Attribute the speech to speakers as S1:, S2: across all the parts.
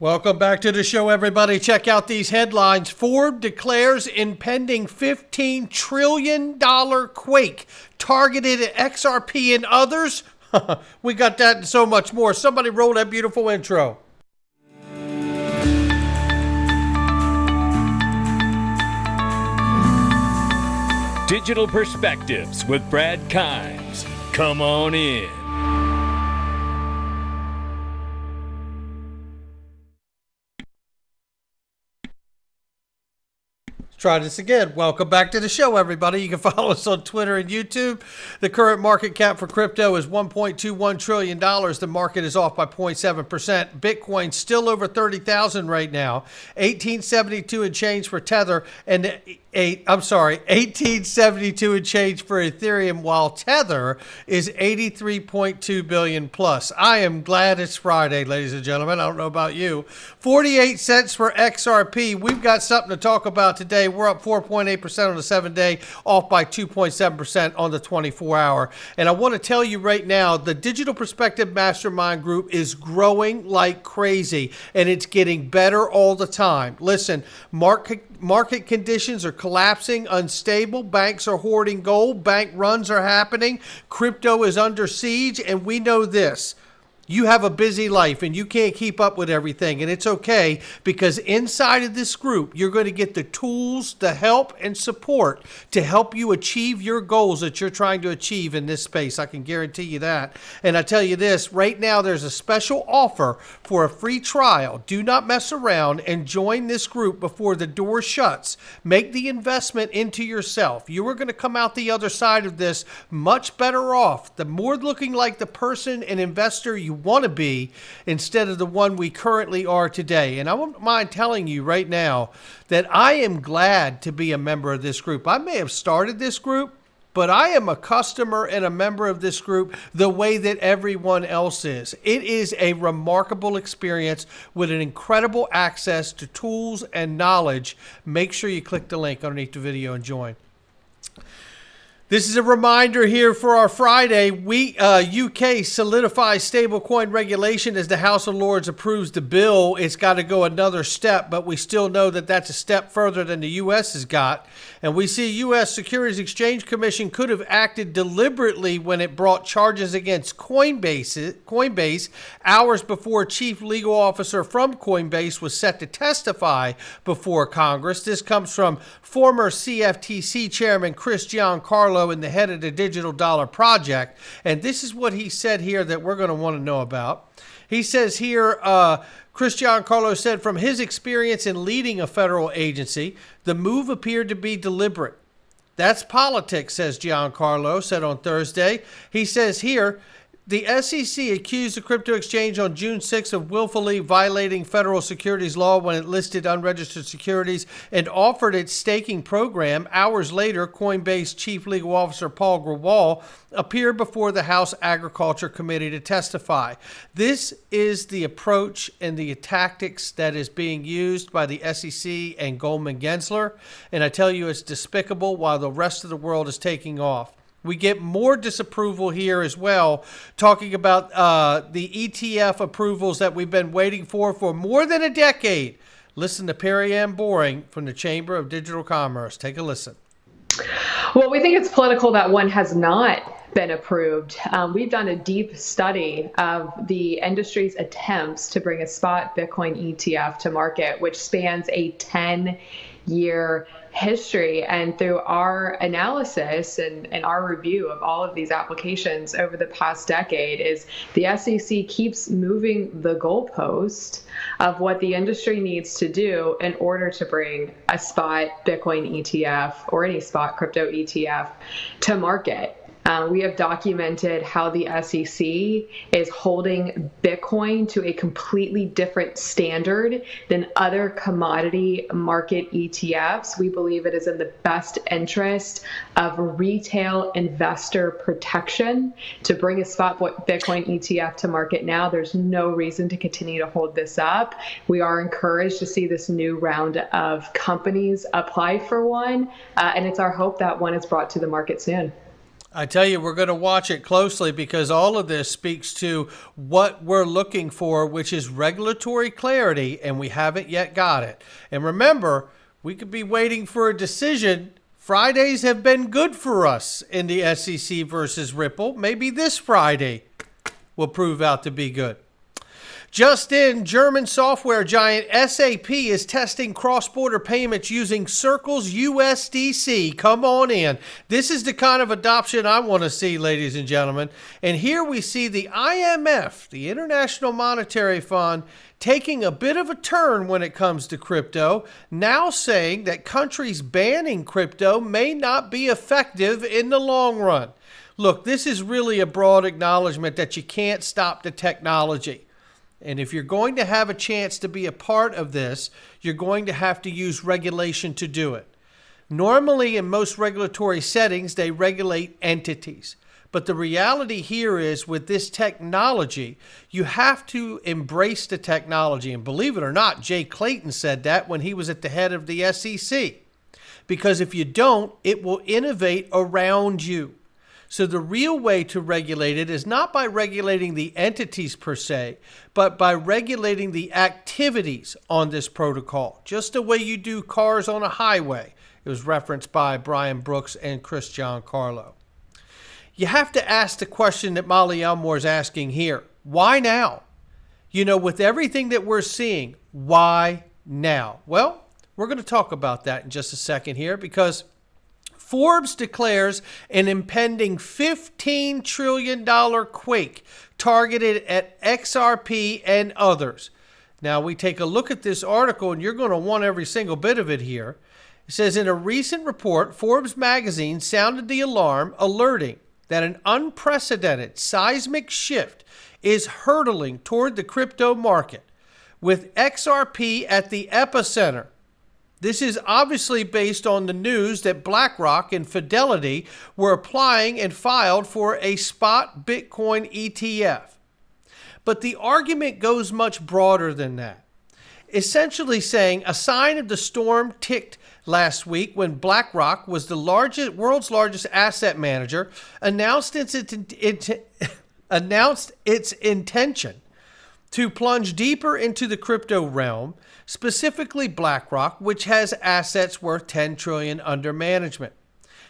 S1: Welcome back to the show, everybody. Check out these headlines. Forbes declares impending $15 trillion Quake targeted at XRP and others. We got that and so much more. Somebody roll that beautiful intro.
S2: Digital Perspectives with Brad Kimes. Come on in.
S1: Try this again. Welcome back to the show, everybody. You can follow us on Twitter and YouTube. The current market cap for crypto is $1.21 trillion. The market is off by 0.7%. Bitcoin still over 30,000 right now. 1872 and change for Tether, and 1872 and change for Ethereum, while Tether is 83.2 billion plus. I am glad it's Friday, ladies and gentlemen. I don't know about you. 48 cents for XRP. We've got something to talk about today. We're up 4.8% on the 7-day, off by 2.7% on the 24-hour. And I want to tell you right now, the Digital Perspective Mastermind group is growing like crazy, and it's getting better all the time. Listen, market conditions are collapsing, unstable. Banks are hoarding gold. Bank runs are happening. Crypto is under siege, and we know this. You have a busy life and you can't keep up with everything, and it's okay, because inside of this group, you're going to get the tools, the help, and support to help you achieve your goals that you're trying to achieve in this space. I can guarantee you that. And I tell you this, right now there's a special offer for a free trial. Do not mess around and join this group before the door shuts. Make the investment into yourself. You are going to come out the other side of this much better off. The more looking like the person and investor you want to be, instead of the one we currently are today. And I won't mind telling you right now that I am glad to be a member of this group. I may have started this group, but I am a customer and a member of this group the way that everyone else is. It is a remarkable experience with an incredible access to tools and knowledge. Make sure you click the link underneath the video and join. This is a reminder here for our Friday. UK solidifies stablecoin regulation as the House of Lords approves the bill. It's got to go another step, but we still know that that's a step further than the U.S. has got. And we see U.S. Securities Exchange Commission could have acted deliberately when it brought charges against Coinbase hours before Chief Legal Officer from Coinbase was set to testify before Congress. This comes from former CFTC Chairman Chris Giancarlo and the head of the Digital Dollar Project. And this is what he said here that we're going to want to know about. He says here, Chris Giancarlo said, from his experience in leading a federal agency, the move appeared to be deliberate. That's politics, says Giancarlo, said on Thursday. He says here, the SEC accused the crypto exchange on June 6th of willfully violating federal securities law when it listed unregistered securities and offered its staking program. Hours later, Coinbase Chief Legal Officer Paul Grewal appeared before the House Agriculture Committee to testify. This is the approach and the tactics that is being used by the SEC and Goldman Gensler, and I tell you, it's despicable while the rest of the world is taking off. We get more disapproval here as well, talking about the ETF approvals that we've been waiting for more than a decade. Listen to Perry Ann Boring from the Chamber of Digital Commerce. Take a listen.
S3: Well, we think it's political that one has not been approved. We've done a deep study of the industry's attempts to bring a spot Bitcoin ETF to market, which spans a 10-year history. And through our analysis and our review of all of these applications over the past decade, is the SEC keeps moving the goalpost of what the industry needs to do in order to bring a spot Bitcoin ETF or any spot crypto ETF to market. We have documented how the SEC is holding Bitcoin to a completely different standard than other commodity market ETFs. We believe it is in the best interest of retail investor protection to bring a spot Bitcoin ETF to market now. There's no reason to continue to hold this up. We are encouraged to see this new round of companies apply for one, and it's our hope that one is brought to the market soon.
S1: I tell you, we're going to watch it closely because all of this speaks to what we're looking for, which is regulatory clarity, and we haven't yet got it. And remember, we could be waiting for a decision. Fridays have been good for us in the SEC versus Ripple. Maybe this Friday will prove out to be good. Just in, German software giant SAP is testing cross-border payments using Circle's USDC. Come on in. This is the kind of adoption I want to see, ladies and gentlemen. And here we see the IMF, the International Monetary Fund, taking a bit of a turn when it comes to crypto, now saying that countries banning crypto may not be effective in the long run. Look, this is really a broad acknowledgement that you can't stop the technology. And if you're going to have a chance to be a part of this, you're going to have to use regulation to do it. Normally, in most regulatory settings, they regulate entities. But the reality here is with this technology, you have to embrace the technology. And believe it or not, Jay Clayton said that when he was at the head of the SEC. Because if you don't, it will innovate around you. So the real way to regulate it is not by regulating the entities per se, but by regulating the activities on this protocol, just the way you do cars on a highway. It was referenced by Brian Brooks and Chris Giancarlo. You have to ask the question that Molly Elmore is asking here. Why now? You know, with everything that we're seeing, why now? Well, we're going to talk about that in just a second here because Forbes declares an impending $15 trillion Quake targeted at XRP and others. Now, we take a look at this article, and you're going to want every single bit of it here. It says, in a recent report, Forbes magazine sounded the alarm, alerting that an unprecedented seismic shift is hurtling toward the crypto market, with XRP at the epicenter. This is obviously based on the news that BlackRock and Fidelity were applying and filed for a spot Bitcoin ETF. But the argument goes much broader than that, essentially saying a sign of the storm ticked last week when BlackRock was the world's largest asset manager, announced its intention to plunge deeper into the crypto realm, specifically BlackRock, which has assets worth $10 trillion under management.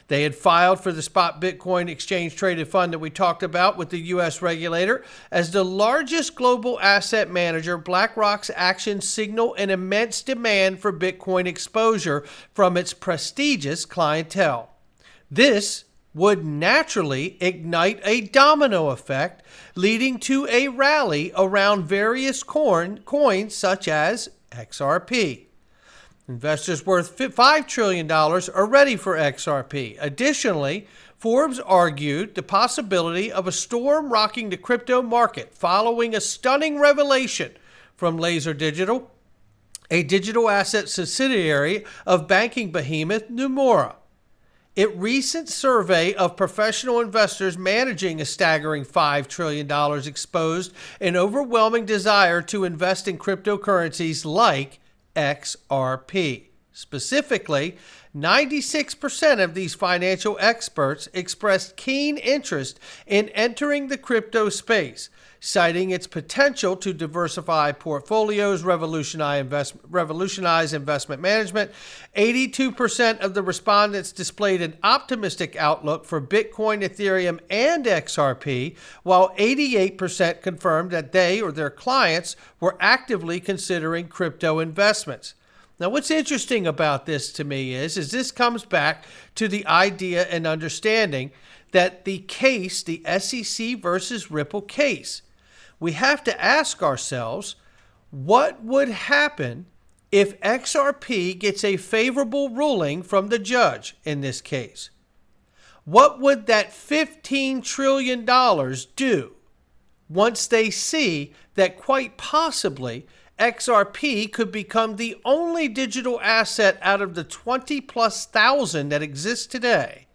S1: They had filed for the spot Bitcoin exchange traded fund that we talked about with the U.S. regulator. As the largest global asset manager, BlackRock's actions signal an immense demand for Bitcoin exposure from its prestigious clientele. This would naturally ignite a domino effect, leading to a rally around various coins such as XRP. Investors worth $5 trillion are ready for XRP. Additionally, Forbes argued the possibility of a storm rocking the crypto market following a stunning revelation from Laser Digital, a digital asset subsidiary of banking behemoth Nomura. A recent survey of professional investors managing a staggering $5 trillion exposed an overwhelming desire to invest in cryptocurrencies like XRP. Specifically, 96% of these financial experts expressed keen interest in entering the crypto space, citing its potential to diversify portfolios, revolutionize investment management. 82% of the respondents displayed an optimistic outlook for Bitcoin, Ethereum, and XRP, while 88% confirmed that they or their clients were actively considering crypto investments. Now, what's interesting about this to me is this comes back to the idea and understanding that the case, the SEC versus Ripple case, we have to ask ourselves, what would happen if XRP gets a favorable ruling from the judge in this case? What would that $15 trillion do once they see that quite possibly XRP could become the only digital asset out of the 20+ thousand that exist today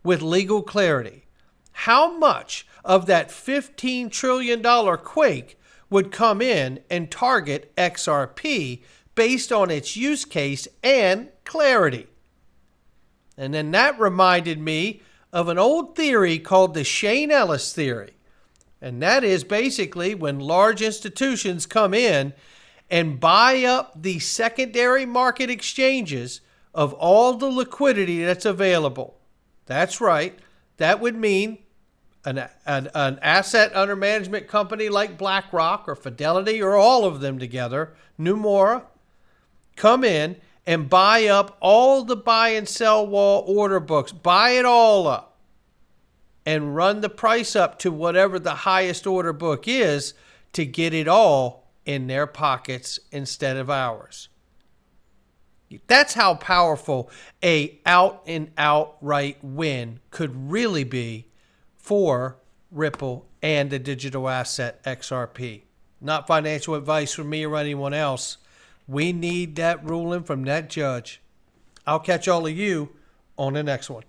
S1: with legal clarity? How much of that $15 trillion Quake would come in and target XRP based on its use case and clarity? And then that reminded me of an old theory called the Shane Ellis theory. And that is basically when large institutions come in and buy up the secondary market exchanges of all the liquidity that's available. That's right. That would mean an asset under management company like BlackRock or Fidelity or all of them together, Nomura, come in and buy up all the buy and sell wall order books, buy it all up and run the price up to whatever the highest order book is to get it all in their pockets instead of ours. That's how powerful a out and outright win could really be for Ripple and the digital asset XRP. Not financial advice from me or anyone else. We need that ruling from that judge. I'll catch all of you on the next one.